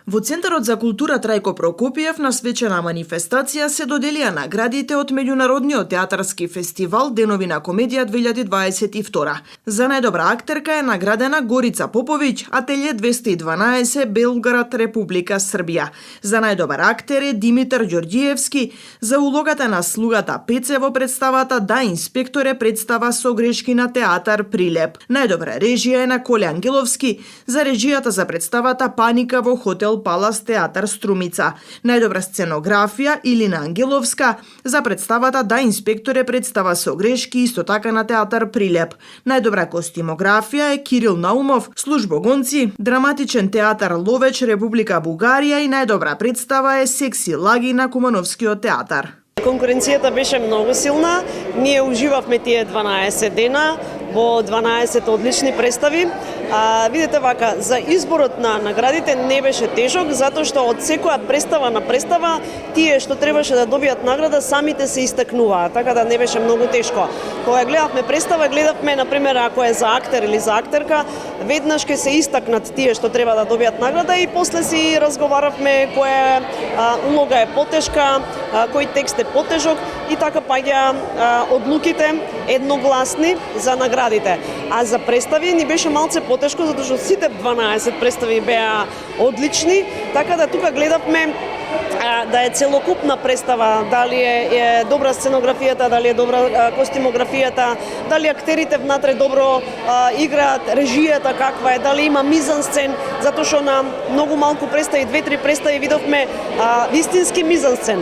Во Центарот за култура Трајко Прокопиев на свечена манифестација се доделија наградите од Меѓународниот театарски фестивал Денови на комедија 2022. За најдобра актерка е наградена Горица Поповиќ, Ателје 212, Белград, Република Србија. За најдобар актер е Димитар Ѓорѓиевски, за улогата на слугата Пеце во представата Да инспекторе представа со грешки на театар Прилеп. Најдобра режија е на Коле Ангеловски, за режијата за представата Паника во хотел Палас театар Струмица. Најдобра сценографија Илина Ангеловска, за представата Да инспекторе представа со грешки исто така на театар Прилеп. Најдобра костимографија е Кирил Наумов, Службогонци, драматичен театар Ловеч, Република Бугарија и најдобра представа е Секси лаги на Кумановскиот театар. Конкуренцијата беше многу силна. Ние уживавме тие 12 дена во 12 одлични представи. Видите вака, за изборот на наградите не беше тежок, затоа што од секоја представа на представа, тие што требаше да добијат награда, самите се истакнуваа, така да не беше многу тешко. Кога гледавме представа, гледавме, например, ако е за актер или за актерка, веднаш ќе се истакнат тие што треба да добијат награда и после си разговаравме која улога е потешка, кој текст е потежок и така паѓа одлуките едногласни за наградите. А за представи ни беше малце потешко, затоа што сите 12 представи беа одлични, така да тука гледавме да е целокупна представа, дали е добра сценографијата, дали е добра костимографијата, дали актерите внатре добро играат, режијата каква е, дали има мизансцен, затоа што на многу малку представи, 2-3 представи видовме вистински мизансцен.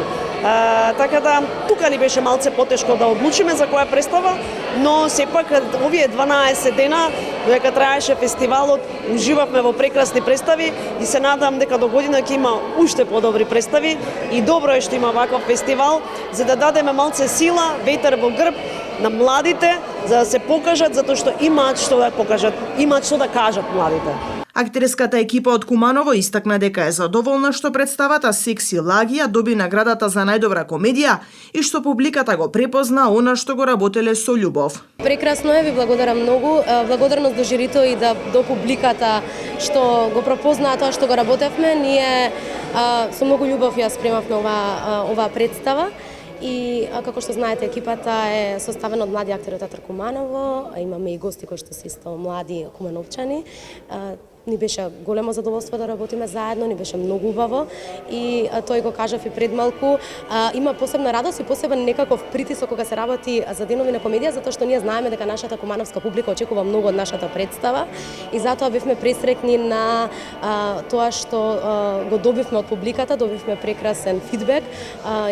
Така да тука ни беше малце потешко да одлучиме за која представа, но сепак овие 12 дена додека траеше фестивалот, уживавме во прекрасни представи и се надам дека до година ќе има уште подобри представи и добро е што има ваков фестивал за да дадеме малце сила, ветер во грб на младите за да се покажат затоа што имаат што да покажат, имаат што да кажат младите. Актерската екипа од Куманово истакна дека е задоволна што представата Секси лаги ја доби наградата за најдобра комедија и што публиката го препозна она што го работеле со љубов. Прекрасно е, ви благодарам многу. Благодарност до жирито и до публиката што го пропознаа тоа што го работевме. Ние со многу љубов ја спремавме оваа представа. И како што знаете, екипата е составена од млади актери од театар Куманово, имаме и гости кои што се исто млади кумановчани. Ни беше големо задоволство да работиме заедно, ни беше многу убаво и тој го кажав и пред малку. Има посебна радост и посебен некаков притисок кога се работи за Денови на комедија, затоа што ние знаеме дека нашата кумановска публика очекува многу од нашата представа и затоа бевме пресрекни на тоа што го добивме од публиката, добивме прекрасен фидбек,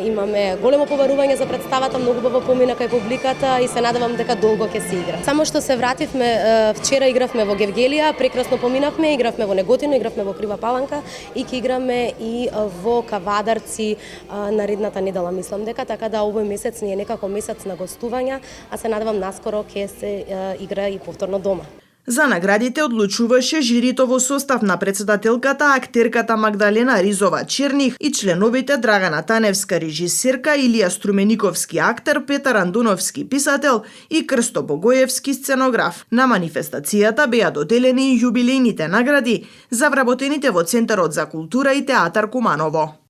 имаме големо побарување за представата, многу убаво помина кај публиката и се надевам дека долго ќе се игра. Само што се вративме, вчера игравме во Гевгелија, прекрасно поминавме, игравме во Неготино, игравме во Крива Паланка и ќе играме и во Кавадарци наредната недела, мислам дека, така да овој месец ни е некако месец на гостувања, а се надевам наскоро ќе се игра и повторно дома. За наградите одлучуваше жирито во состав на председателката, актерката Магдалена Ризова Черних и членовите Драгана Таневска режисерка, Илија Струмениковски актер, Петар Андуновски писател и Крсто Богоевски сценограф. На манифестацијата беа доделени и јубилејните награди за вработените во Центарот за култура и театар Куманово.